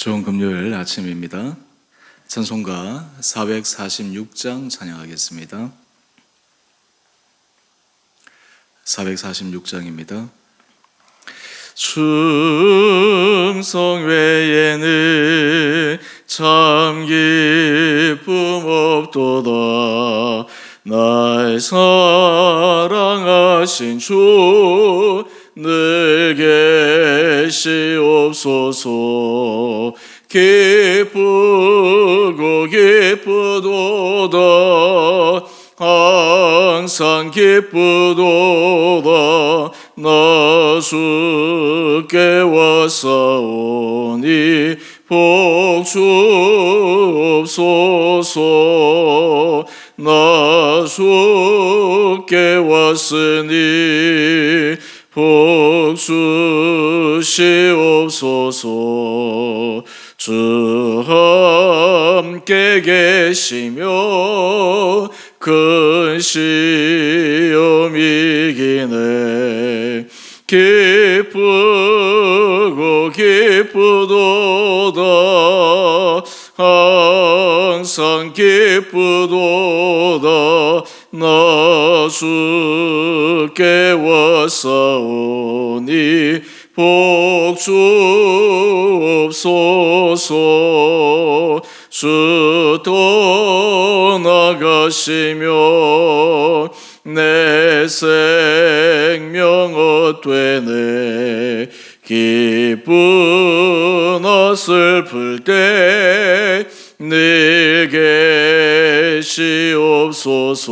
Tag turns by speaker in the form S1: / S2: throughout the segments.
S1: 좋은 금요일 아침입니다. 찬송가 446장 찬양하겠습니다. 446장입니다. 충성 외에는 참 기쁨 없도다. 날 사랑하신 주 늘 계시옵소서. 기쁘고 기쁘도다. 항상 기쁘도다. 나 주께 왔사오니 복 주옵소서. 나 주께 왔으니 복 주시옵소서. 주 함께 계시며 큰 시험 이기네. 기쁘고 기쁘도다. 항상 기쁘도다. 나 주께 왔사오니 복 주옵소서. 주 떠나가시며 내 생명 헛되네. 기쁘나 슬플 때 늘 계시옵소서.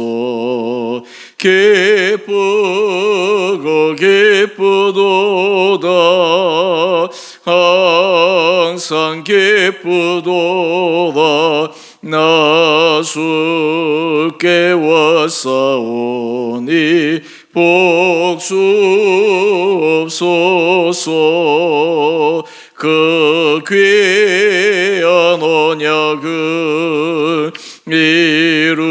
S1: 기쁘고 기쁘도다. 항상 기쁘도다. 나 주께 왔사오니 복 주옵소서. 그 귀한 언약을 이루어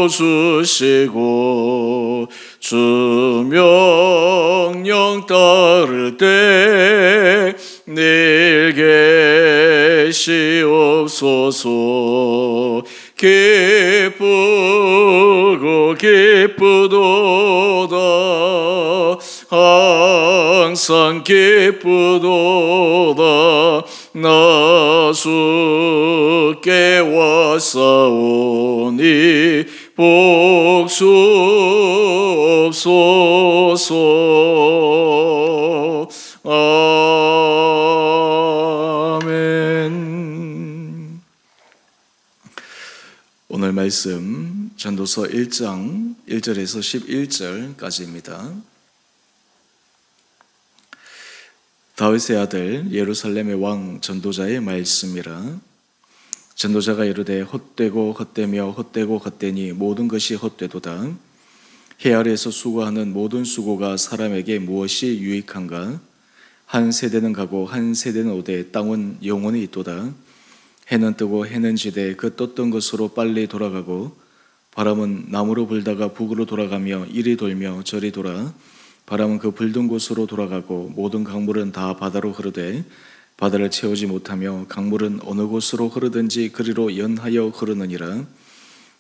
S1: 주시고 주 명령 따를 때 늘 계시옵소서. 기쁘고 기쁘도다. 항상 기쁘도다. 나 주께 왔사오니 복 주옵소서. 아멘. 오늘 말씀 전도서 1장 1절에서 11절까지입니다. 다윗의 아들 예루살렘의 왕 전도자의 말씀이라. 전도자가 이르되 헛되고 헛되며 헛되고 헛되니 모든 것이 헛되도다. 해 아래에서 수고하는 모든 수고가 사람에게 무엇이 유익한가? 한 세대는 가고 한 세대는 오되 땅은 영원히 있도다. 해는 뜨고 해는 지되 그 떴던 것으로 빨리 돌아가고 바람은 남으로 불다가 북으로 돌아가며 이리 돌며 저리 돌아. 바람은 그 불던 곳으로 돌아가고 모든 강물은 다 바다로 흐르되 바다를 채우지 못하며 강물은 어느 곳으로 흐르든지 그리로 연하여 흐르느니라.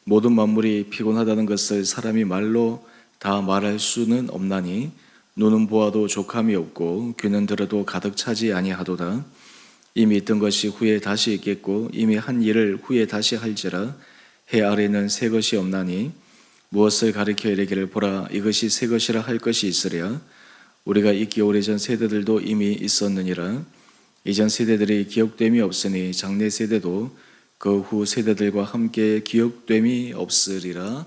S1: 모든 만물이 피곤하다는 것을 사람이 말로 다 말할 수는 없나니 눈은 보아도 족함이 없고 귀는 들어도 가득 차지 아니하도다. 이미 있던 것이 후에 다시 있겠고 이미 한 일을 후에 다시 할지라. 해 아래는 새 것이 없나니 무엇을 가리켜 이르기를 보라 이것이 새 것이라 할 것이 있으랴. 우리가 있기 오래전 세대들도 이미 있었느니라. 이전 세대들이 기억됨이 없으니 장래 세대도 그 후 세대들과 함께 기억됨이 없으리라.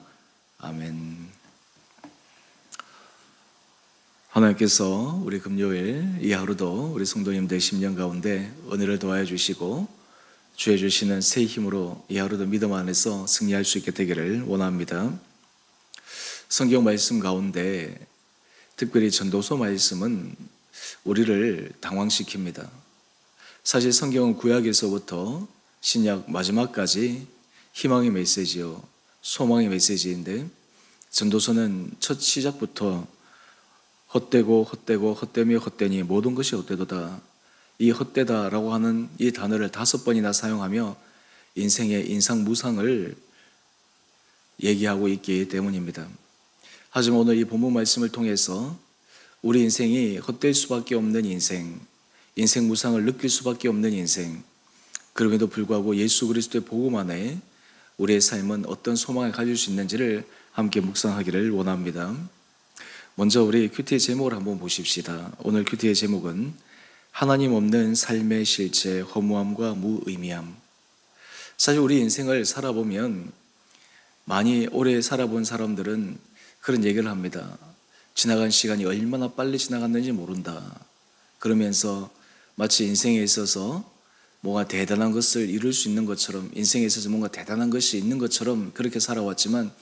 S1: 아멘. 하나님께서 우리 금요일 이 하루도 우리 성도님들 심령 가운데 은혜를 더하여 주시고 주해 주시는 새 힘으로 이 하루도 믿음 안에서 승리할 수 있게 되기를 원합니다. 성경 말씀 가운데 특별히 전도서 말씀은 우리를 당황시킵니다. 사실 성경은 구약에서부터 신약 마지막까지 희망의 메시지요, 소망의 메시지인데 전도서는 첫 시작부터 헛되고 헛되고 헛되며 헛되니 모든 것이 헛되도다. 이 헛되다라고 하는 이 단어를 5번이나 사용하며 인생의 인상무상을 얘기하고 있기 때문입니다. 하지만 오늘 이 본문 말씀을 통해서 우리 인생이 헛될 수밖에 없는 인생 무상을 느낄 수밖에 없는 인생, 그럼에도 불구하고 예수 그리스도의 복음 안에 우리의 삶은 어떤 소망을 가질 수 있는지를 함께 묵상하기를 원합니다. 먼저 우리 큐티의 제목을 한번 보십시다. 오늘 큐티의 제목은 하나님 없는 삶의 실제, 허무함과 무의미함. 사실 우리 인생을 살아보면 많이 오래 살아본 사람들은 그런 얘기를 합니다. 지나간 시간이 얼마나 빨리 지나갔는지 모른다. 그러면서 마치 인생에 있어서 뭔가 대단한 것을 이룰 수 있는 것처럼, 인생에 있어서 뭔가 대단한 것이 있는 것처럼 그렇게 살아왔지만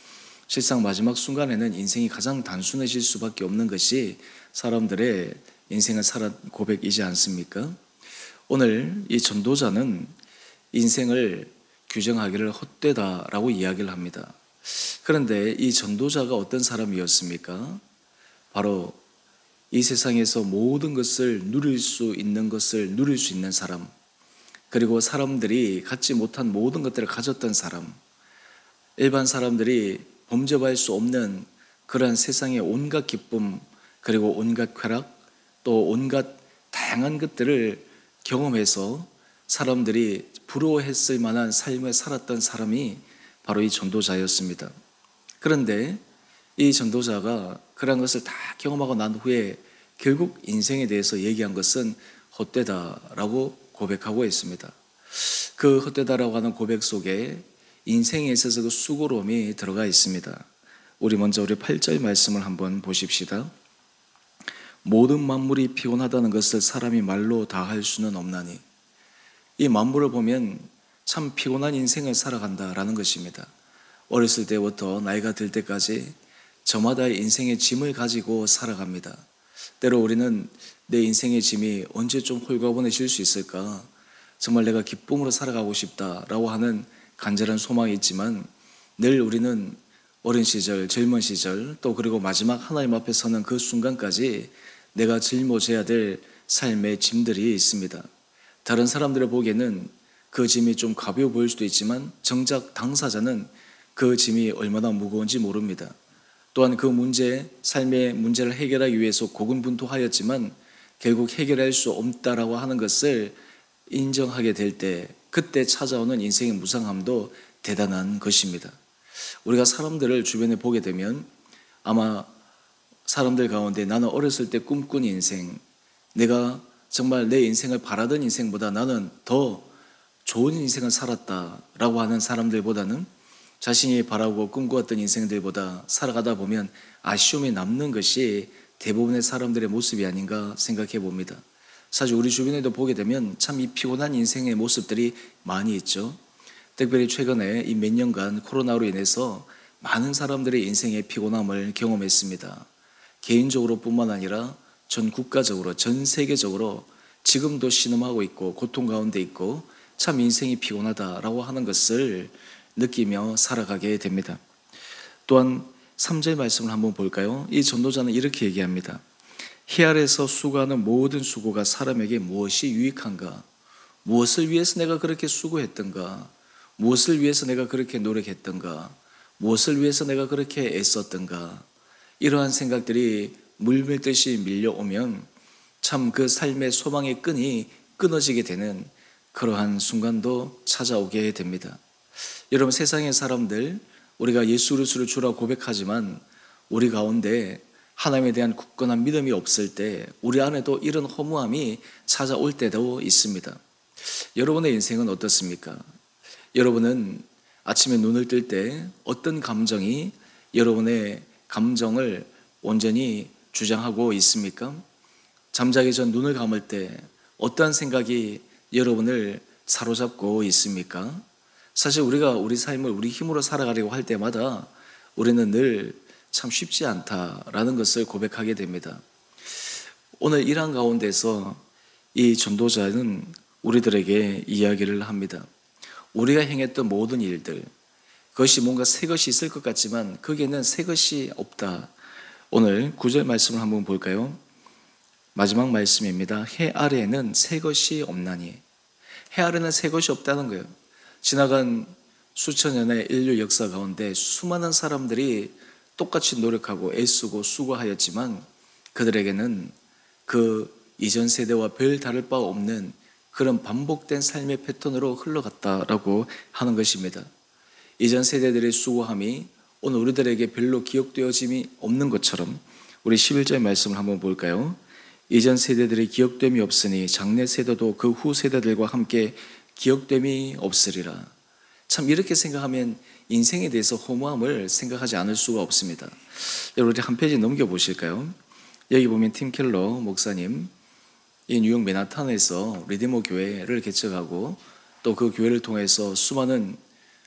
S1: 실상 마지막 순간에는 인생이 가장 단순해질 수밖에 없는 것이 사람들의 인생을 살아 고백이지 않습니까? 오늘 이 전도자는 인생을 규정하기를 헛되다라고 이야기를 합니다. 그런데 이 전도자가 어떤 사람이었습니까? 바로 이 세상에서 모든 것을 누릴 수 있는 사람, 그리고 사람들이 갖지 못한 모든 것들을 가졌던 사람, 일반 사람들이 범접할 수 없는 그러한 세상의 온갖 기쁨, 그리고 온갖 쾌락, 또 온갖 다양한 것들을 경험해서 사람들이 부러워했을 만한 삶을 살았던 사람이 바로 이 전도자였습니다. 그런데 이 전도자가 그런 것을 다 경험하고 난 후에 결국 인생에 대해서 얘기한 것은 헛되다라고 고백하고 있습니다. 그 헛되다라고 하는 고백 속에 인생에 있어서 그 수고로움이 들어가 있습니다. 우리 먼저 우리 8절 말씀을 한번 보십시다. 모든 만물이 피곤하다는 것을 사람이 말로 다 할 수는 없나니. 이 만물을 보면 참 피곤한 인생을 살아간다라는 것입니다. 어렸을 때부터 나이가 들 때까지 저마다의 인생의 짐을 가지고 살아갑니다. 때로 우리는 내 인생의 짐이 언제 좀 홀가분해질 수 있을까? 정말 내가 기쁨으로 살아가고 싶다라고 하는 간절한 소망이 있지만 늘 우리는 어린 시절, 젊은 시절, 또 그리고 마지막 하나님 앞에 서는 그 순간까지 내가 짊어져야 될 삶의 짐들이 있습니다. 다른 사람들을 보기에는 그 짐이 좀 가벼워 보일 수도 있지만 정작 당사자는 그 짐이 얼마나 무거운지 모릅니다. 또한 그 삶의 문제를 해결하기 위해서 고군분투하였지만 결국 해결할 수 없다라고 하는 것을 인정하게 될 때, 그때 찾아오는 인생의 무상함도 대단한 것입니다. 우리가 사람들을 주변에 보게 되면 아마 사람들 가운데 나는 어렸을 때 꿈꾼 인생, 내가 정말 내 인생을 바라던 인생보다 나는 더 좋은 인생을 살았다라고 하는 사람들보다는 자신이 바라고 꿈꾸었던 인생들보다 살아가다 보면 아쉬움이 남는 것이 대부분의 사람들의 모습이 아닌가 생각해 봅니다. 사실 우리 주변에도 보게 되면 참 이 피곤한 인생의 모습들이 많이 있죠. 특별히 최근에 이 몇 년간 코로나로 인해서 많은 사람들의 인생의 피곤함을 경험했습니다. 개인적으로 뿐만 아니라 전 국가적으로, 전 세계적으로 지금도 신음하고 있고 고통 가운데 있고 참 인생이 피곤하다라고 하는 것을 느끼며 살아가게 됩니다. 또한 3절 말씀을 한번 볼까요? 이 전도자는 이렇게 얘기합니다. 희 아래서 수고하는 모든 수고가 사람에게 무엇이 유익한가? 무엇을 위해서 내가 그렇게 수고했던가? 무엇을 위해서 내가 그렇게 노력했던가? 무엇을 위해서 내가 그렇게 애썼던가? 이러한 생각들이 물밀듯이 밀려오면 참 그 삶의 소망의 끈이 끊어지게 되는 그러한 순간도 찾아오게 됩니다. 여러분, 세상의 사람들, 우리가 예수 그리스도를 주라 고백하지만 우리 가운데 하나님에 대한 굳건한 믿음이 없을 때 우리 안에도 이런 허무함이 찾아올 때도 있습니다. 여러분의 인생은 어떻습니까? 여러분은 아침에 눈을 뜰 때 어떤 감정이 여러분의 감정을 온전히 주장하고 있습니까? 잠자기 전 눈을 감을 때 어떠한 생각이 여러분을 사로잡고 있습니까? 사실 우리가 우리 삶을 우리 힘으로 살아가려고 할 때마다 우리는 늘 참 쉽지 않다라는 것을 고백하게 됩니다. 오늘 일한 가운데서 이 전도자는 우리들에게 이야기를 합니다. 우리가 행했던 모든 일들, 그것이 뭔가 새 것이 있을 것 같지만 거기에는 새 것이 없다. 오늘 9절 말씀을 한번 볼까요? 마지막 말씀입니다. 해 아래에는 새 것이 없나니. 해 아래는 새 것이 없다는 거예요. 지나간 수천 년의 인류 역사 가운데 수많은 사람들이 똑같이 노력하고 애쓰고 수고하였지만 그들에게는 그 이전 세대와 별 다를 바 없는 그런 반복된 삶의 패턴으로 흘러갔다라고 하는 것입니다. 이전 세대들의 수고함이 오늘 우리들에게 별로 기억되어짐이 없는 것처럼 우리 11절 말씀을 한번 볼까요? 이전 세대들의 기억됨이 없으니 장래 세대도 그 후 세대들과 함께 기억됨이 없으리라. 참 이렇게 생각하면 인생에 대해서 허무함을 생각하지 않을 수가 없습니다. 여러분 한 페이지 넘겨보실까요? 여기 보면 팀 켈러 목사님 이 뉴욕 맨하탄에서 리디머 교회를 개척하고 또 그 교회를 통해서 수많은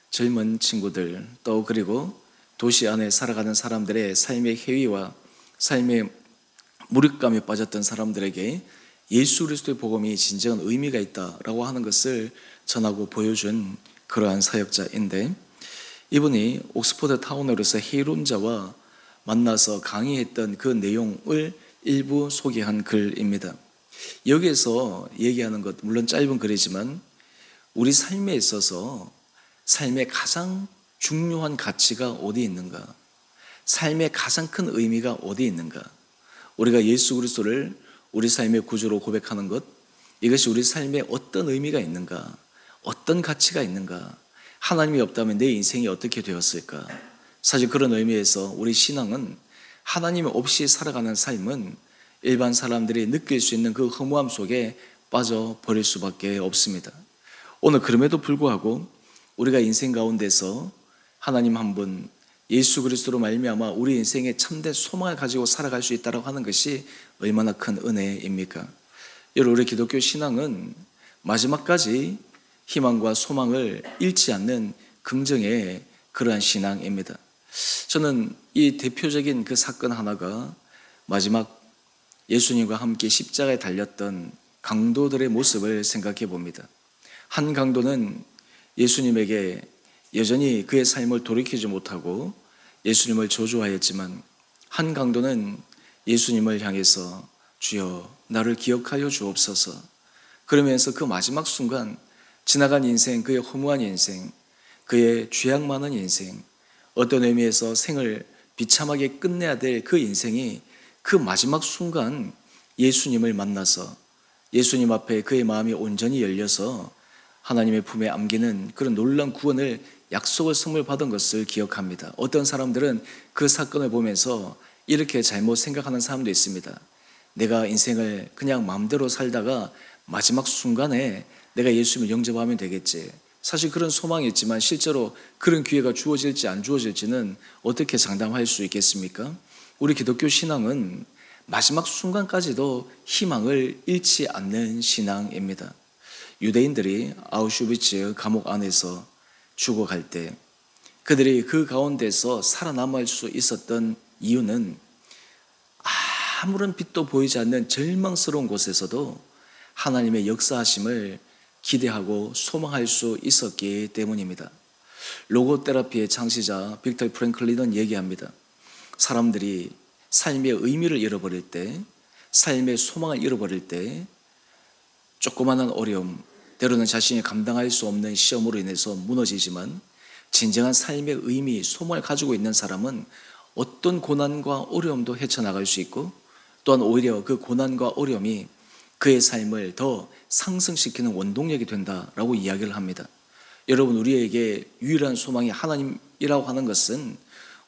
S1: 젊은 친구들 또 그리고 도시 안에 살아가는 사람들의 삶의 해위와 삶의 무력감에 빠졌던 사람들에게 예수 그리스도의 복음이 진정한 의미가 있다라고 하는 것을 전하고 보여준 그러한 사역자인데 이분이 옥스퍼드 타운으로서 해론자와 만나서 강의했던 그 내용을 일부 소개한 글입니다. 여기에서 얘기하는 것 물론 짧은 글이지만 우리 삶에 있어서 삶의 가장 중요한 가치가 어디 있는가? 삶의 가장 큰 의미가 어디 있는가? 우리가 예수 그리스도를 우리 삶의 구주로 고백하는 것, 이것이 우리 삶에 어떤 의미가 있는가? 어떤 가치가 있는가? 하나님이 없다면 내 인생이 어떻게 되었을까? 사실 그런 의미에서 우리 신앙은 하나님 없이 살아가는 삶은 일반 사람들이 느낄 수 있는 그 허무함 속에 빠져버릴 수밖에 없습니다. 오늘 그럼에도 불구하고 우리가 인생 가운데서 하나님 한 분 예수 그리스도로 말미암아 우리 인생에 참된 소망을 가지고 살아갈 수 있다고 하는 것이 얼마나 큰 은혜입니까? 여러분 우리 기독교 신앙은 마지막까지 희망과 소망을 잃지 않는 긍정의 그러한 신앙입니다. 저는 이 대표적인 그 사건 하나가 마지막 예수님과 함께 십자가에 달렸던 강도들의 모습을 생각해 봅니다. 한 강도는 예수님에게 여전히 그의 삶을 돌이키지 못하고 예수님을 저주하였지만 한 강도는 예수님을 향해서 주여 나를 기억하여 주옵소서 그러면서 그 마지막 순간 지나간 인생, 그의 허무한 인생, 그의 죄악 많은 인생, 어떤 의미에서 생을 비참하게 끝내야 될 그 인생이 그 마지막 순간 예수님을 만나서 예수님 앞에 그의 마음이 온전히 열려서 하나님의 품에 안기는 그런 놀라운 구원을 약속을 선물 받은 것을 기억합니다. 어떤 사람들은 그 사건을 보면서 이렇게 잘못 생각하는 사람도 있습니다. 내가 인생을 그냥 마음대로 살다가 마지막 순간에 내가 예수님을 영접하면 되겠지. 사실 그런 소망이 있지만 실제로 그런 기회가 주어질지 안 주어질지는 어떻게 장담할 수 있겠습니까? 우리 기독교 신앙은 마지막 순간까지도 희망을 잃지 않는 신앙입니다. 유대인들이 아우슈비츠 감옥 안에서 죽어갈 때 그들이 그 가운데서 살아남을 수 있었던 이유는 아무런 빛도 보이지 않는 절망스러운 곳에서도 하나님의 역사하심을 기대하고 소망할 수 있었기 때문입니다. 로고테라피의 창시자 빅터 프랭클린은 얘기합니다. 사람들이 삶의 의미를 잃어버릴 때, 삶의 소망을 잃어버릴 때 조그마한 어려움, 때로는 자신이 감당할 수 없는 시험으로 인해서 무너지지만 진정한 삶의 의미, 소망을 가지고 있는 사람은 어떤 고난과 어려움도 헤쳐나갈 수 있고 또한 오히려 그 고난과 어려움이 그의 삶을 더 상승시키는 원동력이 된다라고 이야기를 합니다. 여러분 우리에게 유일한 소망이 하나님이라고 하는 것은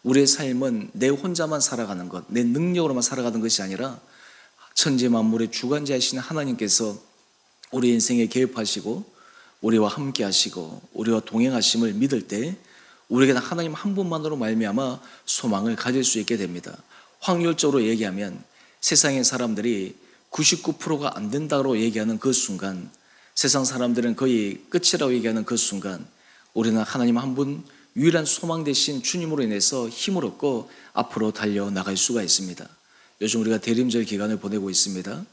S1: 우리의 삶은 내 혼자만 살아가는 것, 내 능력으로만 살아가는 것이 아니라 천지 만물의 주관자이신 하나님께서 우리 인생에 개입하시고 우리와 함께 하시고 우리와 동행하심을 믿을 때 우리에게는 하나님 한 분만으로 말미암아 소망을 가질 수 있게 됩니다. 확률적으로 얘기하면 세상의 사람들이 99%가 안 된다고 얘기하는 그 순간, 세상 사람들은 거의 끝이라고 얘기하는 그 순간 우리는 하나님 한 분 유일한 소망 되신 주님으로 인해서 힘을 얻고 앞으로 달려나갈 수가 있습니다. 요즘 우리가 대림절 기간을 보내고 있습니다.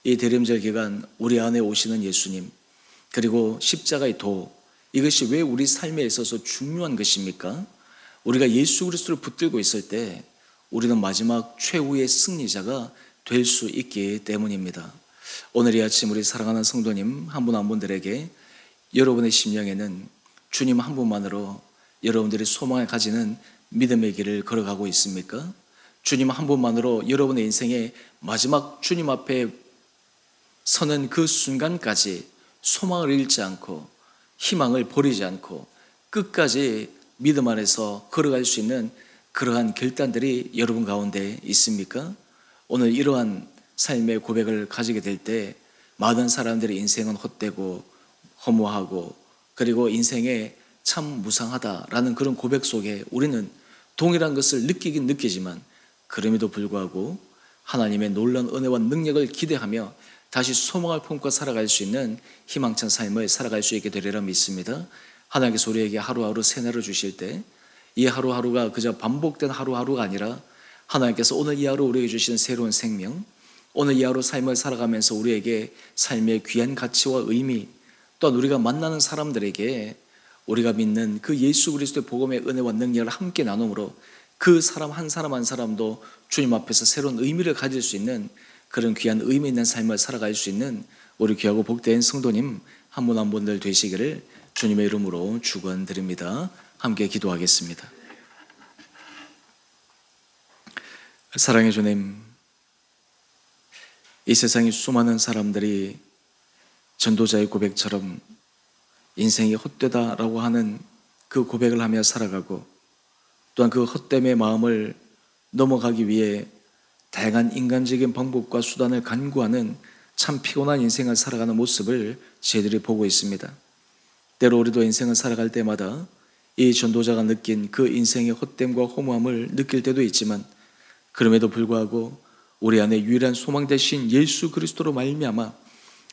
S1: 이 대림절 기간 우리 안에 오시는 예수님 그리고 십자가의 도, 이것이 왜 우리 삶에 있어서 중요한 것입니까? 우리가 예수 그리스도를 붙들고 있을 때 우리는 마지막 최후의 승리자가 될 수 있기 때문입니다. 오늘 이 아침 우리 사랑하는 성도님 한 분 한 분들에게 여러분의 심령에는 주님 한 분만으로 여러분들이 소망을 가지는 믿음의 길을 걸어가고 있습니까? 주님 한 분만으로 여러분의 인생의 마지막 주님 앞에 서는 그 순간까지 소망을 잃지 않고 희망을 버리지 않고 끝까지 믿음 안에서 걸어갈 수 있는 그러한 결단들이 여러분 가운데 있습니까? 오늘 이러한 삶의 고백을 가지게 될 때 많은 사람들의 인생은 헛되고 허무하고 그리고 인생에 참 무상하다라는 그런 고백 속에 우리는 동일한 것을 느끼긴 느끼지만 그럼에도 불구하고 하나님의 놀라운 은혜와 능력을 기대하며 다시 소망을 품고 살아갈 수 있는 희망찬 삶을 살아갈 수 있게 되리라 믿습니다. 하나님께서 우리에게 하루하루 새날을 주실 때 이 하루하루가 그저 반복된 하루하루가 아니라 하나님께서 오늘 이 하루 우리에게 주시는 새로운 생명, 오늘 이 하루 삶을 살아가면서 우리에게 삶의 귀한 가치와 의미, 또한 우리가 만나는 사람들에게 우리가 믿는 그 예수 그리스도의 복음의 은혜와 능력을 함께 나눔으로 그 사람 한 사람 한 사람도 주님 앞에서 새로운 의미를 가질 수 있는 그런 귀한 의미 있는 삶을 살아갈 수 있는 우리 귀하고 복된 성도님 한 분 한 분들 되시기를 주님의 이름으로 축원드립니다. 함께 기도하겠습니다. 사랑의 주님, 이 세상의 수많은 사람들이 전도자의 고백처럼 인생이 헛되다라고 하는 그 고백을 하며 살아가고 또한 그 헛됨의 마음을 넘어가기 위해 다양한 인간적인 방법과 수단을 간구하는 참 피곤한 인생을 살아가는 모습을 저희들이 보고 있습니다. 때로 우리도 인생을 살아갈 때마다 이 전도자가 느낀 그 인생의 헛됨과 허무함을 느낄 때도 있지만 그럼에도 불구하고 우리 안에 유일한 소망 되신 예수 그리스도로 말미암아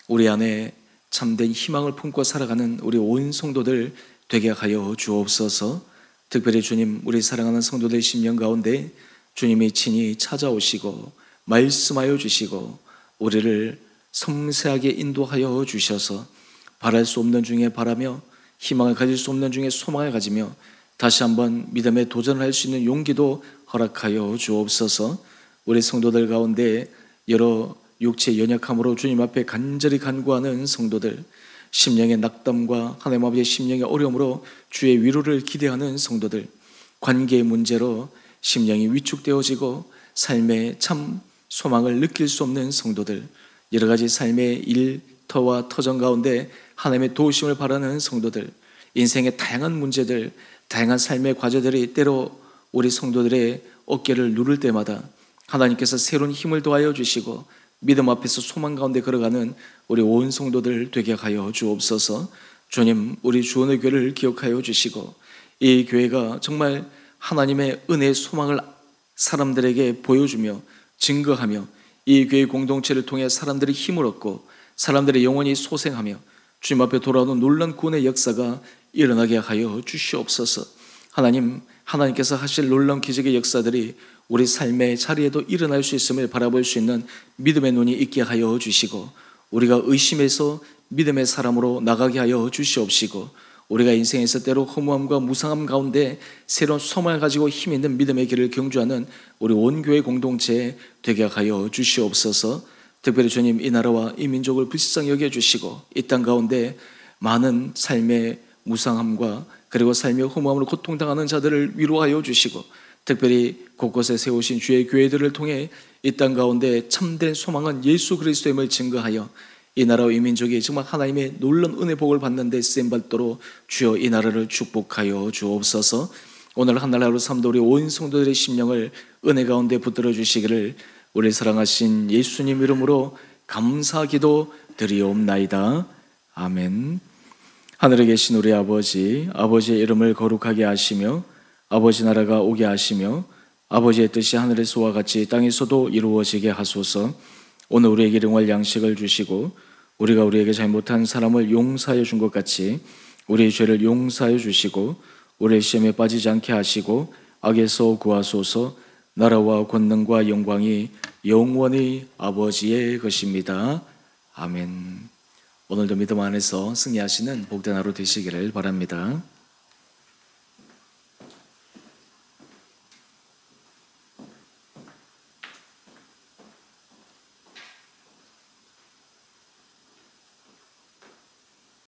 S1: 우리 안에 참된 희망을 품고 살아가는 우리 온 성도들 되게 하여 주옵소서. 특별히 주님, 우리 사랑하는 성도들 심령 가운데 주님이 친히 찾아오시고 말씀하여 주시고 우리를 섬세하게 인도하여 주셔서 바랄 수 없는 중에 바라며 희망을 가질 수 없는 중에 소망을 가지며 다시 한번 믿음에 도전을 할 수 있는 용기도 허락하여 주옵소서. 우리 성도들 가운데 여러 육체의 연약함으로 주님 앞에 간절히 간구하는 성도들, 심령의 낙담과 하나님 아버지의 심령의 어려움으로 주의 위로를 기대하는 성도들, 관계의 문제로 심령이 위축되어지고 삶의 참 소망을 느낄 수 없는 성도들, 여러 가지 삶의 일터와 터전 가운데 하나님의 도우심을 바라는 성도들, 인생의 다양한 문제들, 다양한 삶의 과제들이 때로 우리 성도들의 어깨를 누를 때마다 하나님께서 새로운 힘을 더하여 주시고 믿음 앞에서 소망 가운데 걸어가는 우리 온 성도들 되게 하여 주옵소서. 주님, 우리 주원의 교회를 기억하여 주시고 이 교회가 정말 하나님의 은혜의 소망을 사람들에게 보여주며 증거하며 이 교회 공동체를 통해 사람들이 힘을 얻고 사람들의 영혼이 소생하며 주님 앞에 돌아오는 놀라운 구원의 역사가 일어나게 하여 주시옵소서. 하나님께서 하실 놀라운 기적의 역사들이 우리 삶의 자리에도 일어날 수 있음을 바라볼 수 있는 믿음의 눈이 있게 하여 주시고 우리가 의심에서 믿음의 사람으로 나가게 하여 주시옵시고 우리가 인생에서 때로 허무함과 무상함 가운데 새로운 소망을 가지고 힘 있는 믿음의 길을 경주하는 우리 온 교회 공동체 되게 하여 주시옵소서. 특별히 주님, 이 나라와 이 민족을 불쌍히 여겨주시고 이 땅 가운데 많은 삶의 무상함과 그리고 삶의 허무함으로 고통당하는 자들을 위로하여 주시고 특별히 곳곳에 세우신 주의 교회들을 통해 이 땅 가운데 참된 소망은 예수 그리스도임을 증거하여 이 나라와 이 민족이 정말 하나님의 놀라운 은혜 복을 받는 데 쓰임받도록 주여 이 나라를 축복하여 주옵소서. 오늘 한 날 하루 삶도 우리 온 성도들의 심령을 은혜 가운데 붙들어 주시기를 우리 사랑하신 예수님 이름으로 감사기도 드리옵나이다. 아멘. 하늘에 계신 우리 아버지, 아버지의 이름을 거룩하게 하시며 아버지 나라가 오게 하시며 아버지의 뜻이 하늘에서와 같이 땅에서도 이루어지게 하소서. 오늘 우리에게 일용할 양식을 주시고 우리가 우리에게 잘못한 사람을 용서하여 준 것 같이 우리의 죄를 용서하여 주시고 우리의 시험에 빠지지 않게 하시고 악에서 구하소서. 나라와 권능과 영광이 영원히 아버지의 것입니다. 아멘. 오늘도 믿음 안에서 승리하시는 복된 하루 되시기를 바랍니다.